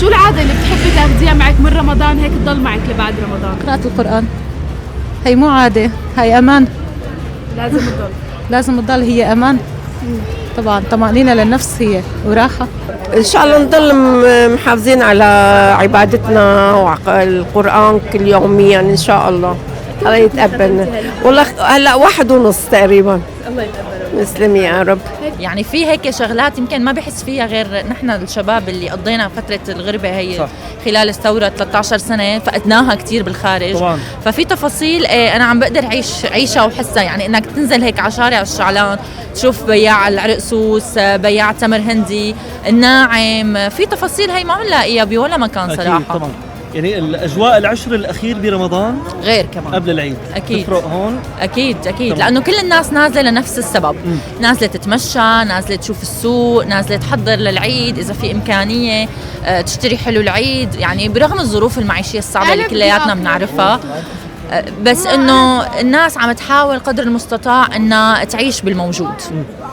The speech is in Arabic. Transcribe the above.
شو العادة اللي بتحبي تاخديها معك من رمضان هيك تضل معك لبعد رمضان؟ قراءة القرآن. هي مو عادة، هي أمان. لازم تضل. لازم تضل، هي أمان. طبعا طمأنينة للنفس هي وراحة. إن شاء الله نضل محافظين على عبادتنا والقرآن كل يوميا إن شاء الله. الله يتقبلنا. والله هلا 1:30 تقريبا. الله يتقبل. مسلمي يا رب. يعني في هيك شغلات يمكن ما بحس فيها غير نحن الشباب اللي قضينا فترة الغربة هي صح. خلال الثورة 13 سنة فقدناها كتير بالخارج طبعا. ففي تفاصيل أنا عم بقدر عيشها وحسها، يعني إنك تنزل هيك على شارع الشعلان تشوف بياع العرقسوس، بياع تمر هندي، الناعم، في تفاصيل هي ما بنلاقيها بولا مكان صراحة. طبعا. يعني الأجواء العشر الأخير برمضان غير كمان قبل العيد أكيد تفرق هون. أكيد لأنه كل الناس نازلة لنفس السبب. نازلة تتمشى، نازلة تشوف السوق، نازلة تحضر للعيد إذا في إمكانية تشتري حلو العيد، يعني برغم الظروف المعيشية الصعبة اللي كلياتنا بنعرفها، بس إنه الناس عم تحاول قدر المستطاع إنها تعيش بالموجود.